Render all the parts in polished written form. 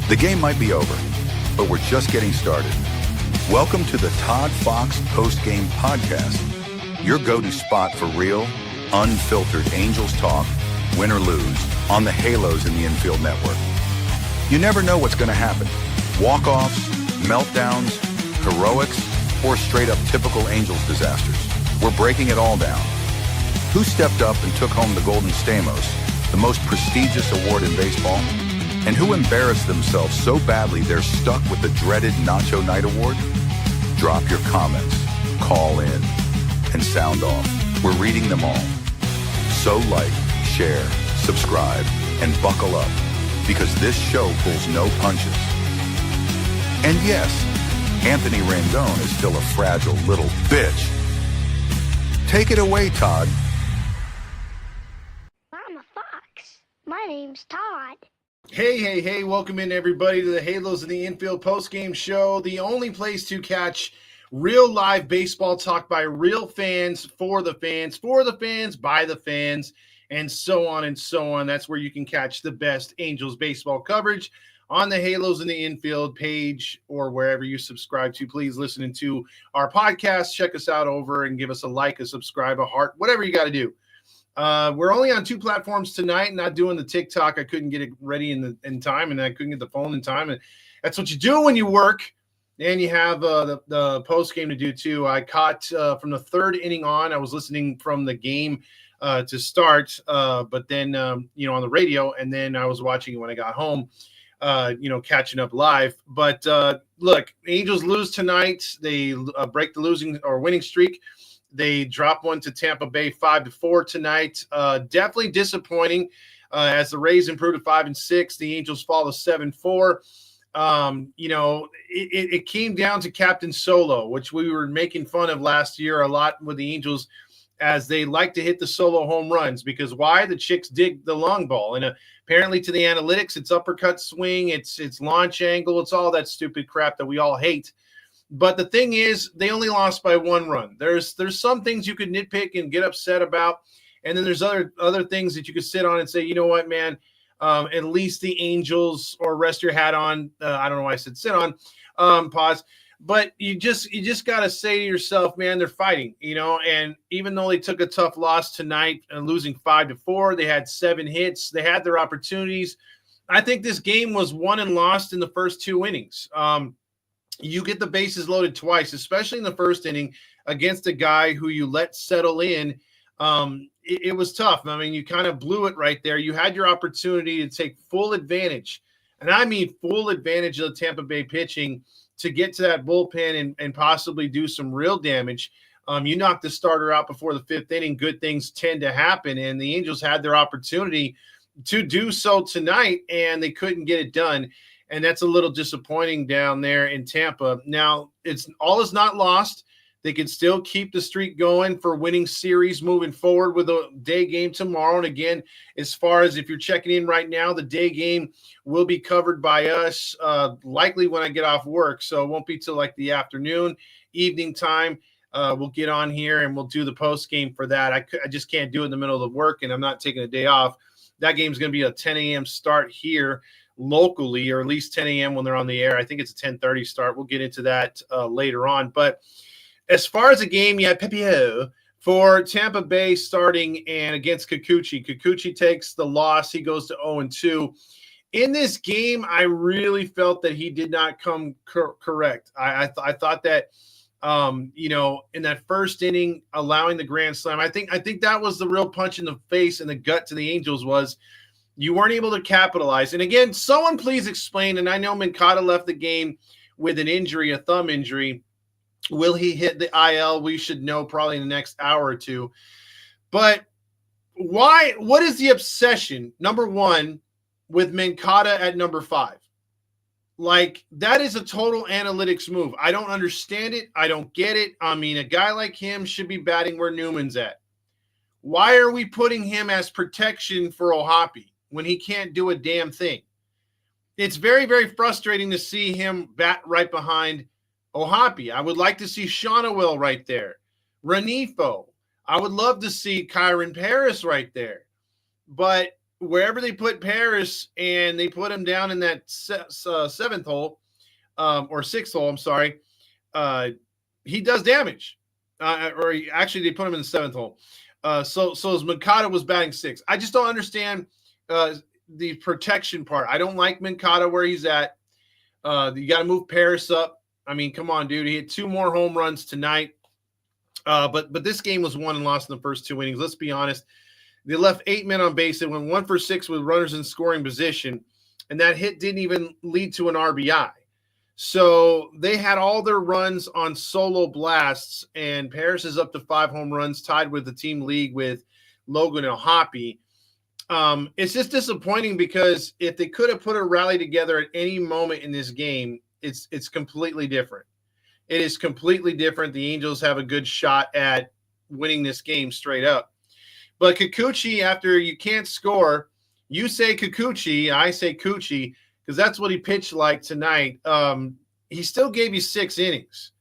The game might be over, but we're just getting started. Welcome to the Todd Fox Post-Game Podcast, your go-to spot for real, unfiltered Angels talk, win or lose, on the Halos in the Infield Network. You never know what's going to happen. Walk-offs, meltdowns, heroics, or straight-up typical Angels disasters. We're breaking it all down. Who stepped up and took home the Golden Stamos, the most prestigious award in baseball? And who embarrassed themselves so badly they're stuck with the dreaded Nacho Night Award? Drop your comments, call in, and sound off. We're reading them all. So like, share, subscribe, and buckle up, because this show pulls no punches. And yes, Anthony Rendon is still a fragile little bitch. Take it away, Todd. I'm a fox. My name's Todd. Hey, welcome in everybody to the Halos in the Infield post-game show, the only place to catch real live baseball talk by real fans, for the fans, by the fans, and so on and so on. That's where you can catch the best Angels baseball coverage on the Halos in the Infield page or wherever you subscribe to. Please listen to our podcast. Check us out over and give us a like, a subscribe, a heart, whatever you got to do. We're only on 2 platforms tonight, not doing the TikTok. I couldn't get it ready in time, and I couldn't get the phone in time. And that's what you do when you work, and you have the post game to do too. I caught from the 3rd inning on. I was listening from the game to start, but then on the radio, and then I was watching it when I got home. Catching up live. But look, Angels lose tonight. They break the losing or winning streak. They drop one to Tampa Bay 5-4 tonight. Definitely disappointing as the Rays improved to 5-6. The Angels fall to 7-4. It came down to Captain Solo, which we were making fun of last year a lot with the Angels, as they like to hit the solo home runs. Because why? The chicks dig the long ball. And apparently to the analytics, it's uppercut swing, it's launch angle, it's all that stupid crap that we all hate. But the thing is, they only lost by 1 run. There's some things you could nitpick and get upset about, and then there's other things that you could sit on and say, you know what, man, at least the Angels, or rest your hat on. I don't know why I said sit on. Pause. But you just got to say to yourself, man, they're fighting, and even though they took a tough loss tonight and losing 5-4, they had 7 hits. They had their opportunities. I think this game was won and lost in the first 2 innings. You get the bases loaded twice, especially in the first inning against a guy who you let settle in. It was tough. I mean, you kind of blew it right there. You had your opportunity to take full advantage, and I mean full advantage of the Tampa Bay pitching to get to that bullpen and possibly do some real damage. You knocked the starter out before the 5th inning. Good things tend to happen, and the Angels had their opportunity to do so tonight, and they couldn't get it done. And that's a little disappointing down there in Tampa. Now, it's all is not lost. They can still keep the streak going for winning series moving forward with a day game tomorrow. And again, as far as if you're checking in right now, the day game will be covered by us, likely when I get off work. So it won't be till like the afternoon, evening time. We'll get on here and we'll do the post game for that. I just can't do it in the middle of the work, and I'm not taking a day off. That game's going to be a 10 a.m. start here locally, or at least 10 a.m. when they're on the air. I think it's a 10:30 start. We'll get into that later on. But as far as a game, Pepio for Tampa Bay starting and against Kikuchi. Kikuchi takes the loss. He goes to 0-2. In this game, I really felt that he did not come correct. I thought that, in that first inning, allowing the grand slam, I think that was the real punch in the face and the gut to the Angels was, you weren't able to capitalize. And again, someone please explain, and I know Mancata left the game with an injury, a thumb injury. Will he hit the IL? We should know probably in the next hour or two. But why? What is the obsession, number one, with Mancata at number 5? Like, that is a total analytics move. I don't understand it. I don't get it. I mean, a guy like him should be batting where Newman's at. Why are we putting him as protection for Ohapi when he can't do a damn thing? It's very, very frustrating to see him bat right behind Ohapi. I would like to see Shonawell right there. Renifo. I would love to see Kyron Paris right there. But wherever they put Paris and they put him down in that seventh hole or sixth hole, I'm sorry, he does damage. Actually, they put him in the seventh hole. So as Mankata was batting sixth. I just don't understand the protection part. I don't like Mankata where he's at. You got to move Paris up. I mean, come on, dude. He had 2 more home runs tonight. But this game was won and lost in the first 2 innings. Let's be honest. They left 8 men on base. They went 1 for 6 with runners in scoring position, and that hit didn't even lead to an RBI. So they had all their runs on solo blasts, and Paris is up to 5 home runs, tied with the team league with Logan and Hoppy. It's just disappointing because if they could have put a rally together at any moment in this game, it's completely different. It is completely different. The Angels have a good shot at winning this game straight up. But Kikuchi, after you can't score, you say Kikuchi, I say Coochie, because that's what he pitched like tonight. He still gave you 6 innings.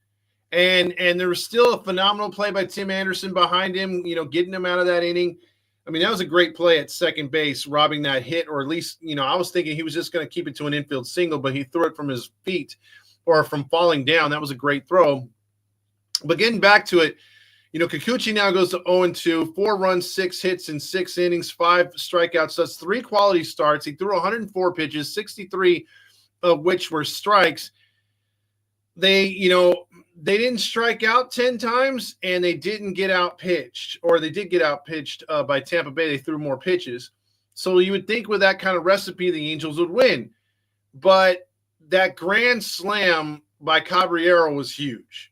And there was still a phenomenal play by Tim Anderson behind him, getting him out of that inning. I mean, that was a great play at second base, robbing that hit, or at least, I was thinking he was just going to keep it to an infield single, but he threw it from his feet or from falling down. That was a great throw. But getting back to it, Kikuchi now goes to 0-2, 4 runs, 6 hits in 6 innings, 5 strikeouts. That's 3 quality starts. He threw 104 pitches, 63 of which were strikes. They didn't strike out 10 times, and they didn't get out pitched, or they did get out pitched by Tampa Bay. They threw more pitches. So you would think with that kind of recipe, the Angels would win. But that grand slam by Caballero was huge.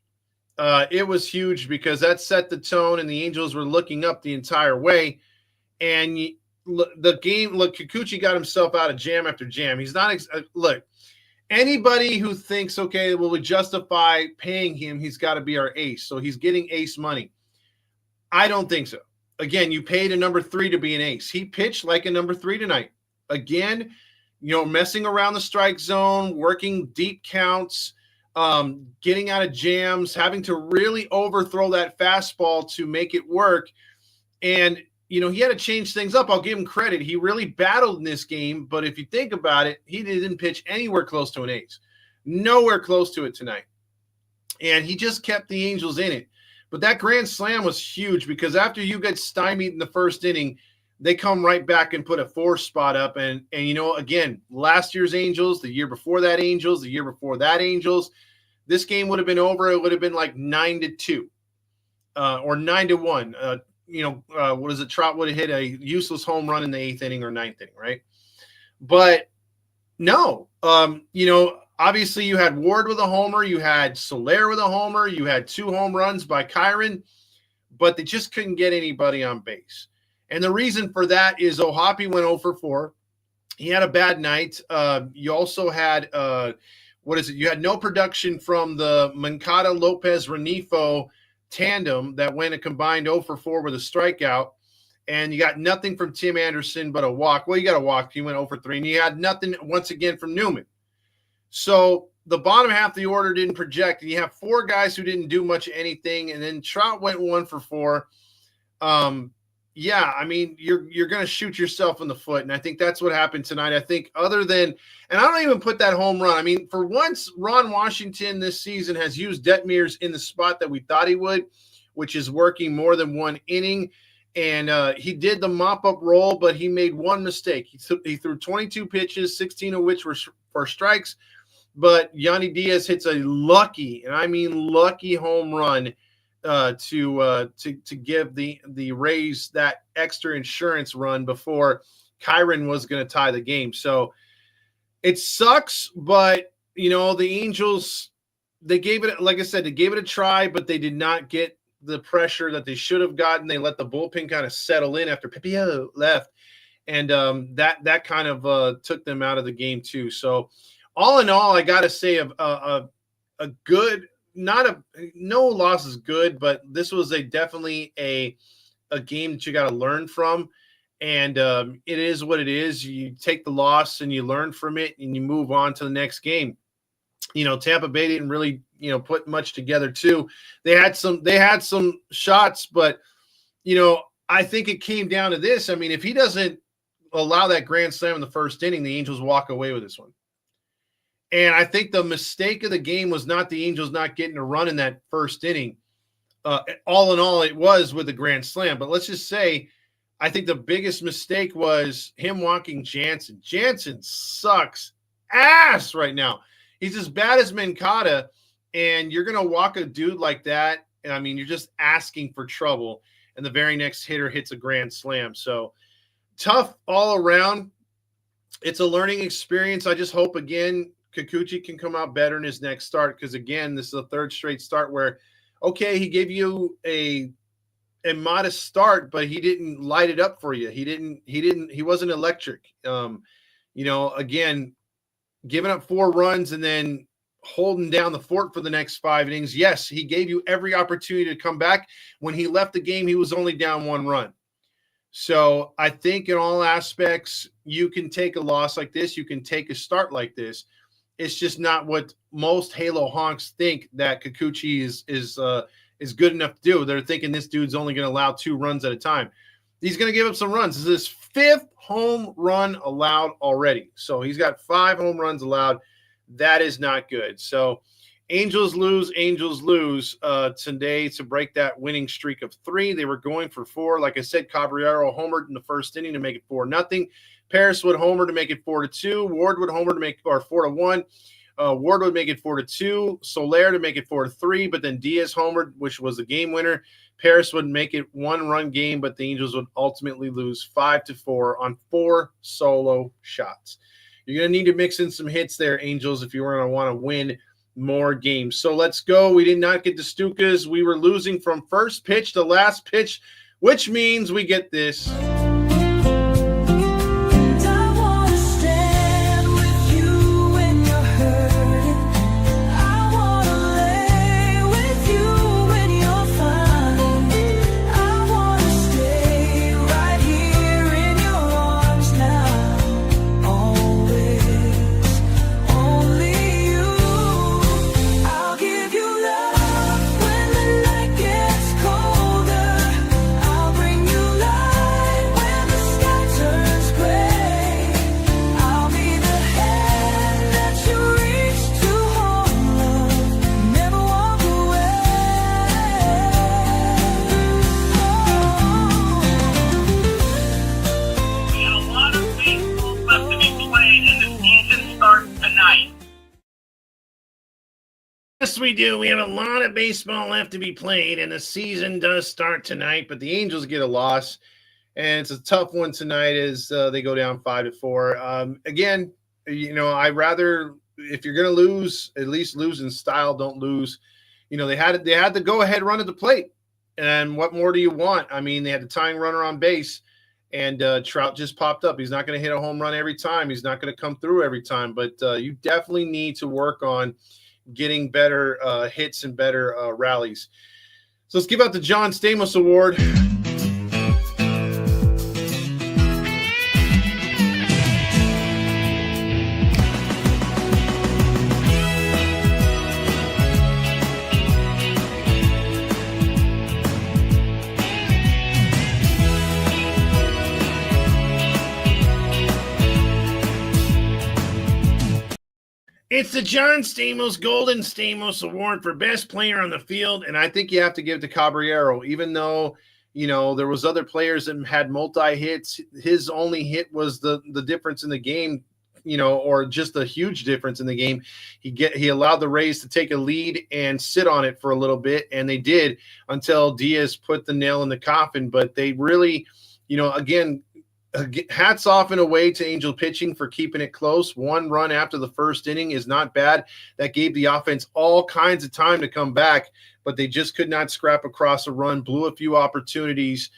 It was huge because that set the tone, and the Angels were looking up the entire way. And Kikuchi got himself out of jam after jam. He's not look. Anybody who thinks, okay, well, we justify paying him, he's got to be our ace. So he's getting ace money. I don't think so. Again, you paid a number 3 to be an ace. He pitched like a number 3 tonight. Again, messing around the strike zone, working deep counts, getting out of jams, having to really overthrow that fastball to make it work. And he had to change things up. I'll give him credit. He really battled in this game, but if you think about it, he didn't pitch anywhere close to an ace. Nowhere close to it tonight. And he just kept the Angels in it. But that grand slam was huge because after you get stymied in the first inning, they come right back and put a 4 spot up. And again, last year's Angels, the year before that Angels, the year before that Angels, this game would have been over. It would have been like 9-2 or 9-1. What is it? Trout would have hit a useless home run in the 8th inning or 9th inning, right? But no, obviously you had Ward with a homer, you had Soler with a homer, you had 2 home runs by Kyron, but they just couldn't get anybody on base. And the reason for that is Ohapi went 0 for 4. He had a bad night. You also had you had no production from the Mankata Lopez Renifo tandem that went a combined 0 for 4 with a strikeout, and you got nothing from Tim Anderson but a walk. Well, you got a walk. He went 0 for 3, and you had nothing once again from Newman. So the bottom half of the order didn't project, and you have 4 guys who didn't do much of anything, and then Trout went 1 for 4. I mean, you're going to shoot yourself in the foot, and I think that's what happened tonight. I think other than – and I don't even put that home run. I mean, for once, Ron Washington this season has used Detmers in the spot that we thought he would, which is working more than 1 inning. And he did the mop-up roll, but he made 1 mistake. He threw 22 pitches, 16 of which were for strikes. But Yanni Diaz hits a lucky, and I mean lucky home run to give the Rays that extra insurance run before Kyron was going to tie the game. So it sucks, but the Angels, they gave it, like I said, they gave it a try, but they did not get the pressure that they should have gotten. They let the bullpen kind of settle in after Pipio left, and that kind of took them out of the game too. So all in all, I got to say a good. No loss is good, but this was definitely a game that you got to learn from, and it is what it is. You take the loss and you learn from it, and you move on to the next game. Tampa Bay didn't really put much together too. They had some shots, but I think it came down to this. I mean, if he doesn't allow that grand slam in the first inning, the Angels walk away with this one. And I think the mistake of the game was not the Angels not getting a run in that first inning. All in all, it was with the grand slam. But let's just say, I think the biggest mistake was him walking Jansen. Jansen sucks ass right now. He's as bad as Mancata, and you're going to walk a dude like that. I mean, you're just asking for trouble. And the very next hitter hits a grand slam. So tough all around. It's a learning experience. I just hope, again, Kikuchi can come out better in his next start, because, again, this is a third straight start where, okay, he gave you a modest start, but he didn't light it up for you. He wasn't electric. Again, giving up 4 runs and then holding down the fort for the next 5 innings. Yes, he gave you every opportunity to come back. When he left the game, he was only down 1 run. So I think in all aspects, you can take a loss like this. You can take a start like this. It's just not what most Halo honks think that Kikuchi is good enough to do. They're thinking this dude's only going to allow 2 runs at a time. He's going to give up some runs. This is his 5th home run allowed already. So he's got 5 home runs allowed. That is not good. So Angels lose today to break that winning streak of 3. They were going for 4. Like I said, Caballero homered in the first inning to make it 4-0. Paris would homer to make it 4-2. Ward would homer to make 4-1. Ward would make it 4-2. Soler to make it 4-3. But then Diaz homered, which was the game winner. Paris would make it 1-run game, but the Angels would ultimately lose 5-4 on 4 solo shots. You're going to need to mix in some hits there, Angels, if you're going to want to win more games. So let's go. We did not get the Stukas. We were losing from first pitch to last pitch, which means we get this. Yes, we do. We have a lot of baseball left to be played, and the season does start tonight, but the Angels get a loss, and it's a tough one tonight as they go down 5-4. Again, I rather, if you're going to lose, at least lose in style. Don't lose. They had the go-ahead run at the plate, and what more do you want? I mean, they had the tying runner on base, and Trout just popped up. He's not going to hit a home run every time. He's not going to come through every time, but you definitely need to work on getting better hits and better rallies. So let's give out the John Stamos Award. It's the John Stamos Golden Stamos Award for Best Player on the Field, and I think you have to give it to Caballero, even though, there was other players that had multi-hits. His only hit was the difference in the game, or just a huge difference in the game. He allowed the Rays to take a lead and sit on it for a little bit, and they did until Diaz put the nail in the coffin. But they really, again, hats off in a way to Angel pitching for keeping it close. 1 run after the first inning is not bad. That gave the offense all kinds of time to come back, but they just could not scrap across a run, blew a few opportunities.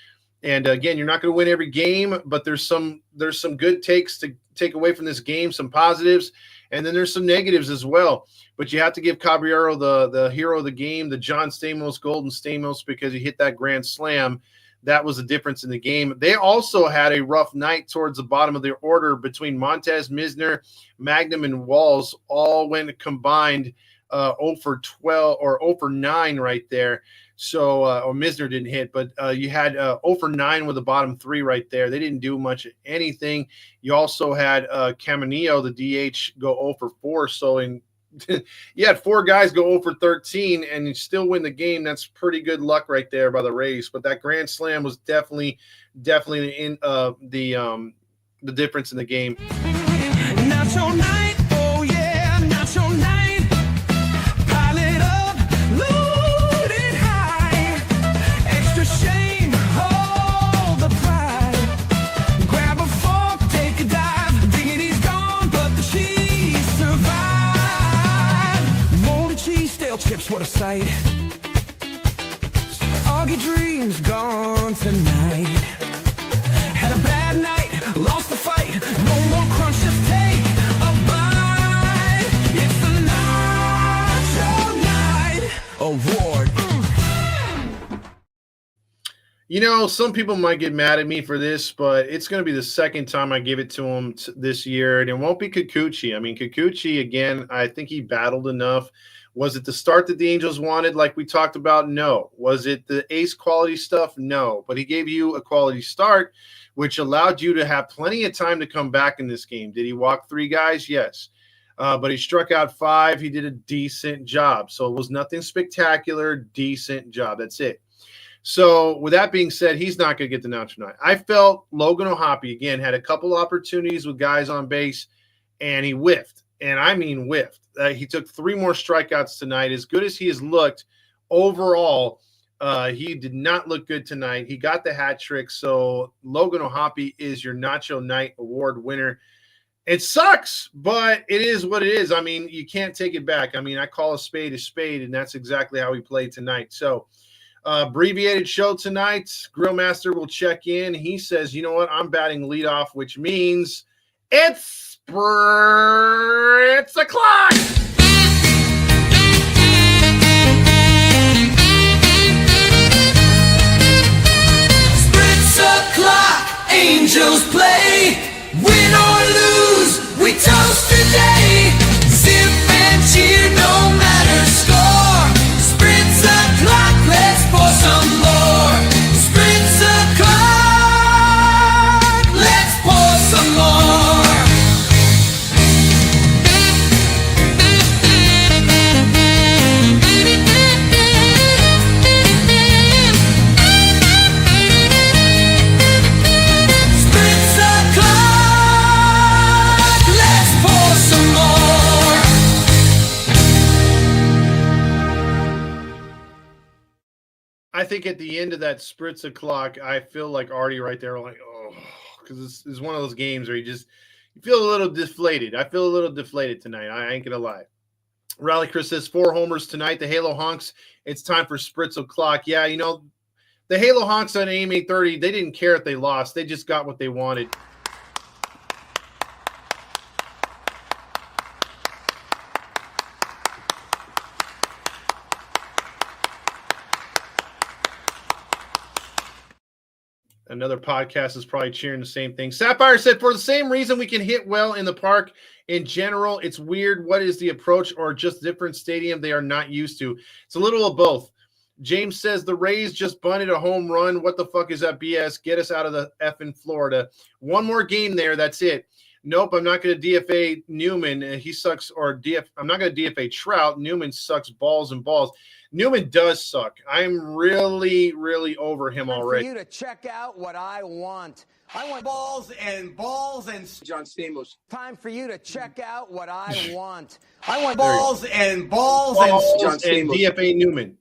And again, you're not going to win every game, but there's some good takes to take away from this game, some positives, and then there's some negatives as well. But you have to give Caballero the hero of the game, the John Stamos Golden Stamos, because he hit that grand slam. That was the difference in the game. They also had a rough night towards the bottom of their order between Montez, Misner, Magnum, and Walls. All went combined 0 for 12 or 0 for 9 right there. So, or Misner didn't hit, but you had 0 for 9 with the bottom 3 right there. They didn't do much of anything. You also had Caminillo, the DH, go 0 for 4. So you had 4 guys go 0 for 13 and you still win the game. That's pretty good luck right there by the Rays. But that grand slam was definitely in the difference in the game. Nacho night, oh yeah, nacho night. Pile it up, load it high. Extra shame, hold the pride. Grab a fork, take a dive. Dignity's gone, but the cheese survived. Moldy cheese, stale chips, what a sight. All your dreams gone tonight. Had a bad night, lost the fight. No more crunch, just take a bite. It's the Nacho Night Award. You know, some people might get mad at me for this, but it's going to be the second time I give it to him this year, and it won't be Kikuchi. I mean, Kikuchi, again, I think he battled enough. Was it the start that the Angels wanted, like we talked about? No. Was it the ace quality stuff? No. But he gave you a quality start, which allowed you to have plenty of time to come back in this game. Did he walk 3 guys? Yes. But he struck out 5. He did a decent job. So it was nothing spectacular, decent job. That's it. So with that being said, he's not going to get the Nacho Night. I felt Logan O'Hoppe, again, had a couple opportunities with guys on base, and he whiffed. And I mean whiffed. He took 3 more strikeouts tonight. As good as he has looked overall, he did not look good tonight. He got the hat trick. So Logan O'Hoppe is your Nacho Night Award winner. It sucks, but it is what it is. I mean, you can't take it back. I mean, I call a spade, and that's exactly how he played tonight. So abbreviated show tonight. Grillmaster will check in. He says, you know what? I'm batting leadoff, which means it's Spritz o'clock. Spritz o'clock, Angels play. Win or lose, we toast today. Sip and cheer, no matter score. Spritz o'clock, let's pour some more. Spritz o'clock, let's pour some more. I think at the end of that Spritz o'clock, I feel like Artie right there, like, oh, because it's one of those games where you feel a little deflated. I feel a little deflated tonight. I ain't going to lie. Rally Chris says 4 homers tonight. The Halo Honks, it's time for Spritz o'clock. Yeah, you know, the Halo Honks on AIM 830, they didn't care if they lost. They just got what they wanted. Another podcast is probably cheering the same thing. Sapphire said, for the same reason we can hit well in the park in general, it's weird. What is the approach or just different stadium they are not used to? It's a little of both. James says the Rays just bunted a home run. What the fuck is that BS? Get us out of the effing Florida. One more game there. That's it. Nope, I'm not going to DFA Newman. He sucks. Or I'm not going to DFA Trout. Newman sucks balls and balls. Newman does suck. I'm really, really over him already. For you to check out what I want. I want balls and John Stamos. Time for you to check out what I want. I want balls and John Stamos. DFA Newman.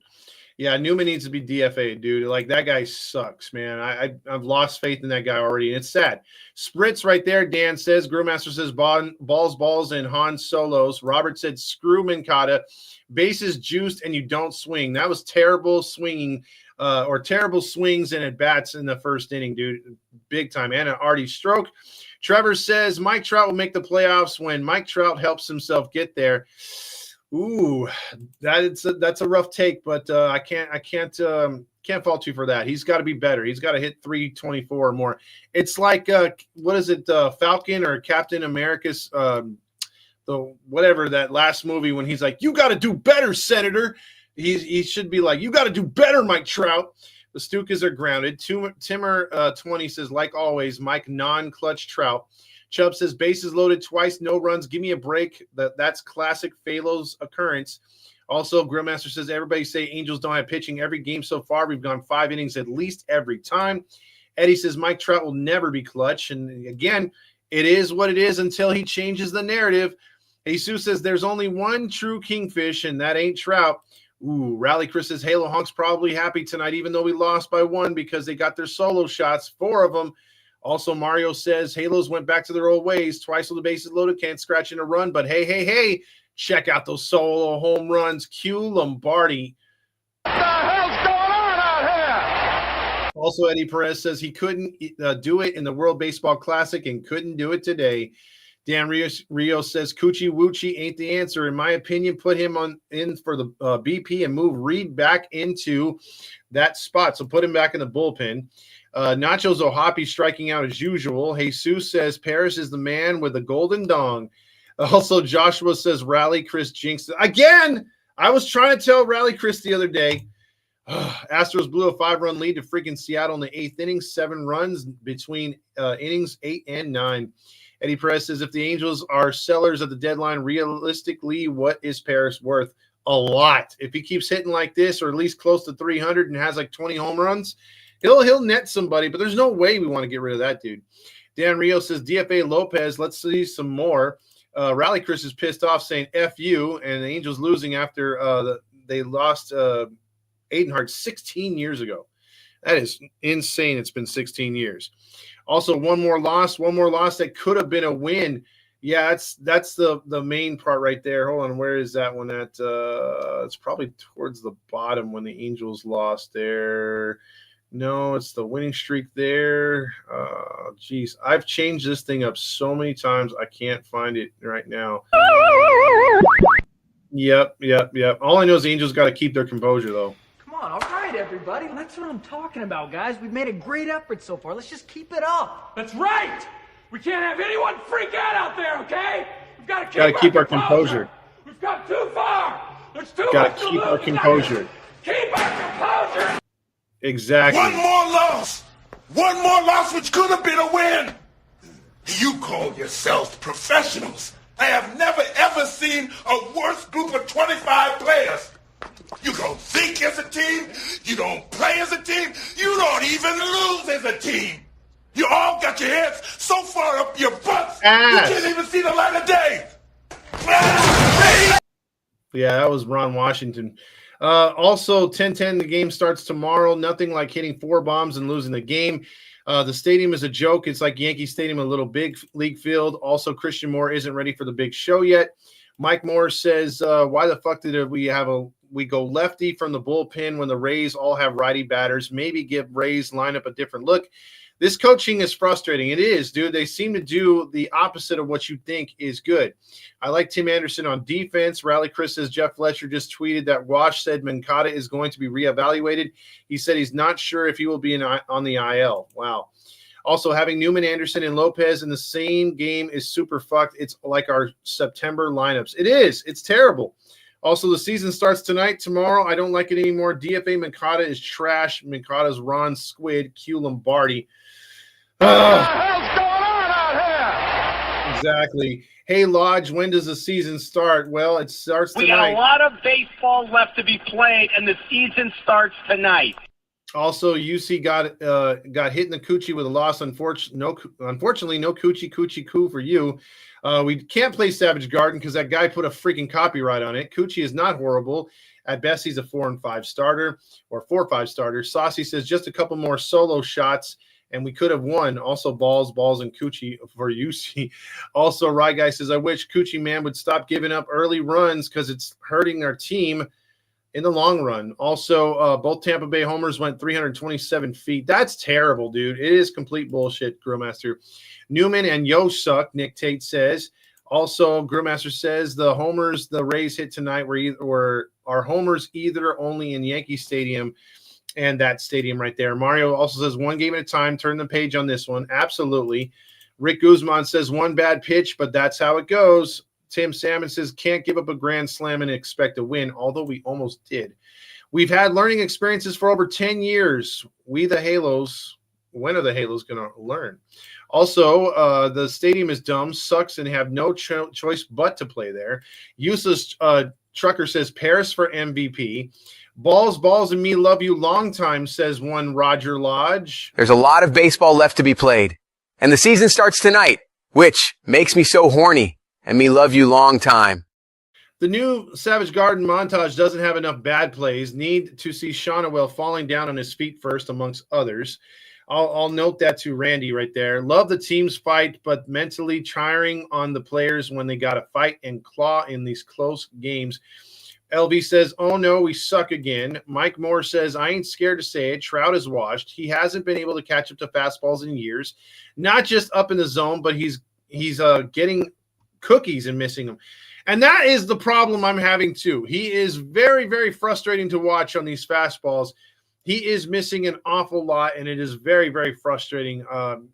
Yeah, Newman needs to be DFA, dude. Like, that guy sucks, man. I've lost faith in that guy already, and it's sad. Spritz right there, Dan says. Grillmaster says balls, and Han Solos. Robert said screw Mancada. Bases juiced, and you don't swing. That was terrible swinging or terrible swings and at-bats in the first inning, dude. Big time. And an Artie stroke. Trevor says Mike Trout will make the playoffs when Mike Trout helps himself get there. Ooh, that's a rough take, but I can't fault you for that. He's got to be better. He's got to hit 324 or more. It's like what is it, Falcon or Captain America's the whatever that last movie when he's like, you got to do better, Senator. He should be like, you got to do better, Mike Trout. The Stukas are grounded. Timmer 20 says, like always, Mike non-clutch Trout. Chubb says, bases loaded twice, no runs. Give me a break. That's classic Phalos occurrence. Also, Grillmaster says, everybody say Angels don't have pitching every game so far. We've gone 5 innings at least every time. Eddie says, Mike Trout will never be clutch. And again, it is what it is until he changes the narrative. Jesus says, there's only one true kingfish, and that ain't Trout. Ooh, Rally Chris says, Halo Honks probably happy tonight, even though we lost by 1 because they got their solo shots, 4 of them. Also, Mario says, Halos went back to their old ways. Twice with the bases loaded, can't scratch in a run. But hey, check out those solo home runs. Q Lombardi. What the hell's going on out here? Also, Eddie Perez says he couldn't do it in the World Baseball Classic and couldn't do it today. Dan Rio says Coochie Woochie ain't the answer. In my opinion, put him in for the BP and move Reed back into that spot. So put him back in the bullpen. Nachos Ohapi striking out as usual. Jesus says Paris is the man with the golden dong. Also, Joshua says Rally Chris jinxed it. Again, I was trying to tell Rally Chris the other day. Astros blew a 5-run lead to freaking Seattle in the 8th inning, 7 runs between innings 8 and 9. Eddie Perez says, if the Angels are sellers at the deadline, realistically, what is Paris worth? A lot. If he keeps hitting like this, or at least close to 300 and has like 20 home runs, he'll net somebody, but there's no way we want to get rid of that dude. Dan Rio says, DFA Lopez, let's see some more. Rally Chris is pissed off saying F you, and the Angels losing after they lost Aidenhart 16 years ago. That is insane. It's been 16 years. Also, one more loss that could have been a win. Yeah, that's the main part right there. Hold on, where is that one at? It's probably towards the bottom when the Angels lost there. No, it's the winning streak there. Geez, I've changed this thing up so many times. I can't find it right now. Yep. All I know is the Angels got to keep their composure, though. Come on, all right, everybody. That's what I'm talking about, guys. We've made a great effort so far. Let's just keep it up. That's right. We can't have anyone freak out there, okay? We've got to keep our composure. We've come too far. There's too Got much to to keep lose. our composure. Keep our composure. Exactly. One more loss, which could have been a win. You call yourselves professionals. I have never, ever seen a worse group of 25 players. You don't think as a team. You don't play as a team. You don't even lose as a team. You all got your heads so far up your butts, you can't even see the light of day. Yeah, that was Ron Washington. Also, 10-10, the game starts tomorrow. Nothing like hitting 4 bombs and losing the game. The stadium is a joke. It's like Yankee Stadium, a little big league field. Also, Christian Moore isn't ready for the big show yet. Mike Moore says, why the fuck did we go lefty from the bullpen when the Rays all have righty batters? Maybe give Rays lineup a different look. This coaching is frustrating. It is, dude. They seem to do the opposite of what you think is good. I like Tim Anderson on defense. Rally Chris says Jeff Fletcher just tweeted that Wash said Mancata is going to be reevaluated. He said he's not sure if he will be on the IL. Wow. Also, having Newman, Anderson, and Lopez in the same game is super fucked. It's like our September lineups. It is. It's terrible. Also, the season starts tonight. Tomorrow, I don't like it anymore. DFA Mancata is trash. Mancata's Ron Squid, Q Lombardi. What the hell's going on out here? Exactly. Hey, Lodge, when does the season start? Well, it starts tonight. We got a lot of baseball left to be played, and the season starts tonight. Also, UC got hit in the coochie with a loss. Unfortunately, no coochie coo for you. We can't play Savage Garden because that guy put a freaking copyright on it. Coochie is not horrible. At best, he's a 4 and 5 starter or 4 or 5 starter. Saucy says just a couple more solo shots and we could have won. Also, balls, and Coochie for UC. Also, Rye Guy says, I wish Coochie Man would stop giving up early runs because it's hurting our team in the long run. Also, both Tampa Bay homers went 327 feet. That's terrible, dude. It is complete bullshit, Grillmaster. Newman and Yo suck, Nick Tate says. Also, Grillmaster says the homers the Rays hit tonight were homers either only in Yankee Stadium and that stadium right there. Mario also says 1 game at a time. Turn the page on this one. Absolutely. Rick Guzman says 1 bad pitch, but that's how it goes. Tim Salmon says can't give up a grand slam and expect a win, although we almost did. We've had learning experiences for over 10 years. We the Halos, when are the Halos going to learn? Also, the stadium is dumb, sucks, and have no choice but to play there. Useless Trucker says Paris for MVP. Balls, and me love you long time, says one Roger Lodge. There's a lot of baseball left to be played, and the season starts tonight, which makes me so horny, and me love you long time. The new Savage Garden montage doesn't have enough bad plays. Need to see Shonawell falling down on his feet first, amongst others. I'll note that to Randy right there. Love the team's fight, but mentally tiring on the players when they got to fight and claw in these close games. LV says, oh no, we suck again. Mike Moore says, I ain't scared to say it. Trout is washed. He hasn't been able to catch up to fastballs in years. Not just up in the zone, but he's getting cookies and missing them. And that is the problem I'm having too. He is very, very frustrating to watch on these fastballs. He is missing an awful lot, and it is very, very frustrating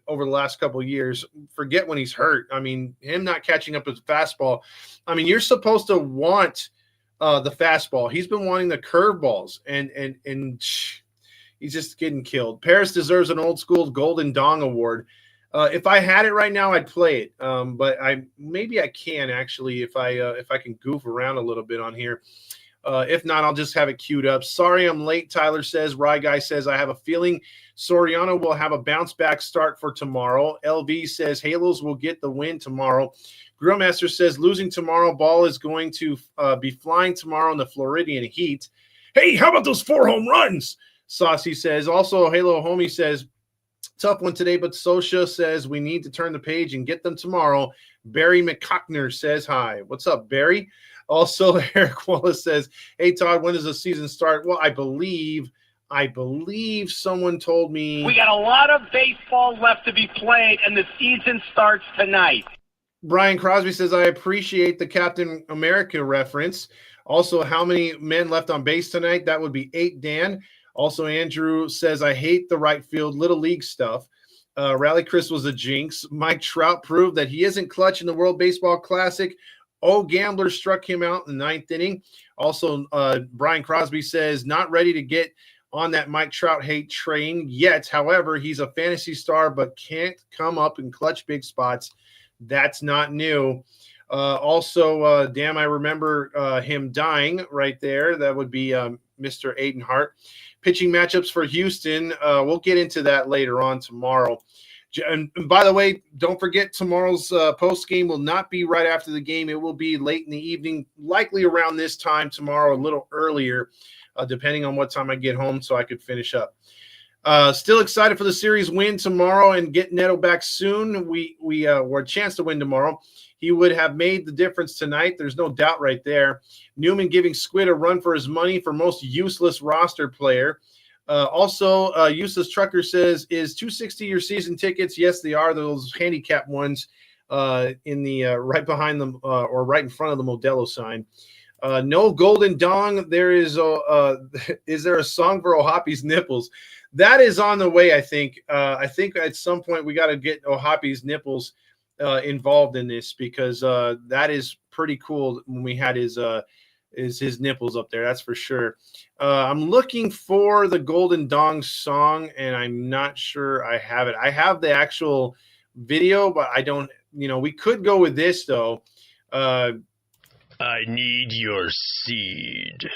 over the last couple of years. Forget when he's hurt. I mean, him not catching up his fastball. I mean, you're supposed to want the fastball. He's been wanting the curveballs, and he's just getting killed. Paris deserves an old school Golden Dong Award. If I had it right now, I'd play it. But maybe I can actually if I can goof around a little bit on here. If not, I'll just have it queued up. Sorry I'm late, Tyler says. Rye Guy says, I have a feeling Soriano will have a bounce-back start for tomorrow. LV says, Halos will get the win tomorrow. Grillmaster says, losing tomorrow, ball is going to be flying tomorrow in the Floridian heat. Hey, how about those 4 home runs? Saucy says. Also, Halo Homie says, tough one today, but Sosha says we need to turn the page and get them tomorrow. Barry McCockner says hi. What's up, Barry? Also, Eric Wallace says, hey, Todd, when does the season start? Well, I believe someone told me. We got a lot of baseball left to be played, and the season starts tonight. Brian Crosby says, I appreciate the Captain America reference. Also, how many men left on base tonight? That would be 8, Dan. Also, Andrew says, I hate the right field Little League stuff. Rally Chris was a jinx. Mike Trout proved that he isn't clutch in the World Baseball Classic. Oh, Gambler struck him out in the 9th inning. Also, Brian Crosby says, not ready to get on that Mike Trout hate train yet. However, he's a fantasy star, but can't come up in clutch big spots. That's not new. Also, damn, I remember him dying right there. That would be Mr. Aiden Hart. Pitching matchups for Houston. We'll get into that later on tomorrow. And by the way, don't forget tomorrow's post game will not be right after the game. It will be late in the evening, likely around this time tomorrow, a little earlier, depending on what time I get home so I could finish up. Still excited for the series win tomorrow and get Neto back soon. We were a chance to win tomorrow. He would have made the difference tonight. There's no doubt right there. Newman giving Squid a run for his money for most useless roster player. Also, Useless Trucker says, is $260 your season tickets? Yes, they are. Those handicap ones in the right behind them or right in front of the Modelo sign. No Golden Dong. There is there a song for Ohapi's nipples? That is on the way, I think. I think at some point we got to get Ohapi's nipples involved in this because that is pretty cool when we had his nipples up there. That's for sure. I'm looking for the Golden Dong song, and I'm not sure I have it. I have the actual video, but I don't, we could go with this though. I need your seed.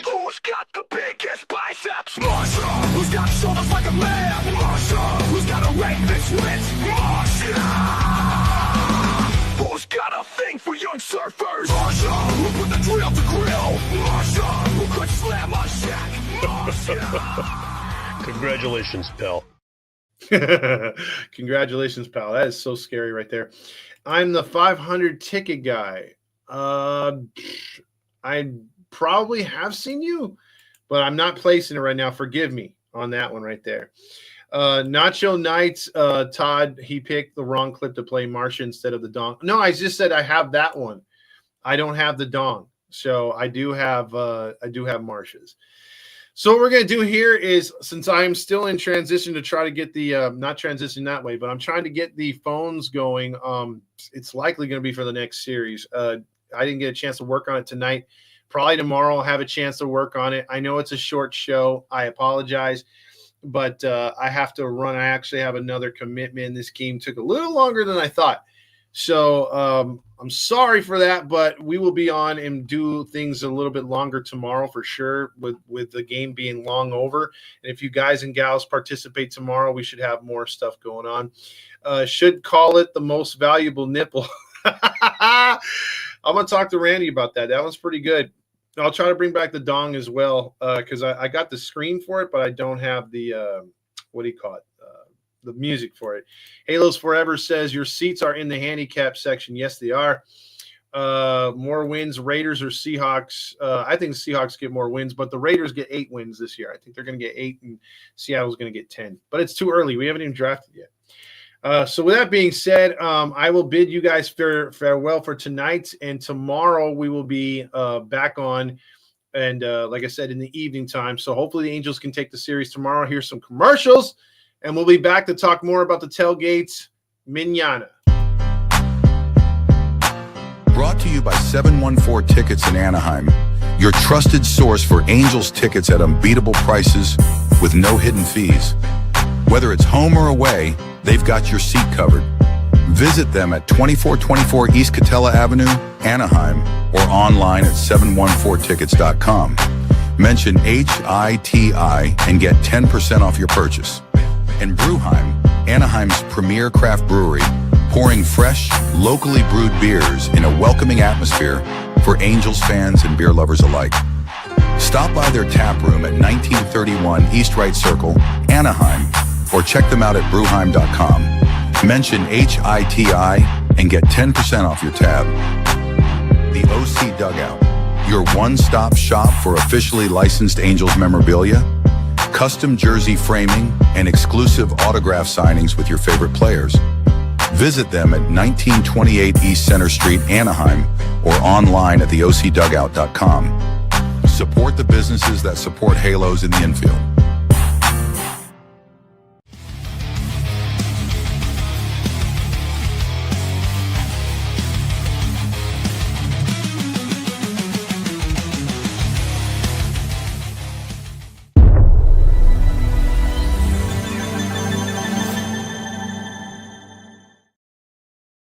Who's got the biggest biceps? Marsha. Who's got shoulders like a man? Marsha. Who's got a rapist switch? Marsha. Who's got a thing for young surfers? Marsha. Who put the drill to grill? Marsha. Who could slam a shack? Marsha. Congratulations, pal. Congratulations, pal. That is so scary right there. I'm the 500 ticket guy. I probably have seen you, but I'm not placing it right now. Forgive me on that one right there. Nacho Knights, Todd, he picked the wrong clip to play Marsha instead of the Dong. No, I just said I have that one. I don't have the Dong. So I do have Marsha's. So what we're going to do here is, since I'm still in transition to try to get the, not transition that way, but I'm trying to get the phones going. It's likely going to be for the next series. I didn't get a chance to work on it tonight Probably tomorrow I'll have a chance to work on it. I know it's a short show. I apologize, but I have to run. I actually have another commitment. This game took a little longer than I thought. So I'm sorry for that, but we will be on and do things a little bit longer tomorrow for sure, with the game being long over. And if you guys and gals participate tomorrow, we should have more stuff going on. Should call it the most valuable nipple. I'm going to talk to Randy about that. That one's pretty good. I'll try to bring back the dong as well, because I got the screen for it, but I don't have the, what do you call it? The music for it. Halos Forever says your seats are in the handicap section. Yes, they are. More wins, Raiders or Seahawks? I think Seahawks get more wins, but the Raiders get 8 wins this year. I think they're going to get 8, and Seattle's going to get 10. But it's too early. We haven't even drafted yet. So with that being said, I will bid you guys farewell for tonight, and tomorrow we will be back on, and like I said, in the evening time. So hopefully the Angels can take the series tomorrow. Here's some commercials, and we'll be back to talk more about the tailgates mañana. Brought to you by 714 Tickets in Anaheim, your trusted source for Angels tickets at unbeatable prices with no hidden fees. Whether it's home or away, they've got your seat covered. Visit them at 2424 East Catella Avenue, Anaheim, or online at 714tickets.com. Mention HITI and get 10% off your purchase. And Brewheim, Anaheim's premier craft brewery, pouring fresh, locally brewed beers in a welcoming atmosphere for Angels fans and beer lovers alike. Stop by their tap room at 1931 East Wright Circle, Anaheim, or check them out at brewheim.com. Mention HITI and get 10% off your tab. The OC Dugout, your one-stop shop for officially licensed Angels memorabilia, custom jersey framing, and exclusive autograph signings with your favorite players. Visit them at 1928 East Center Street, Anaheim, or online at theocdugout.com. Support the businesses that support Halos in the infield.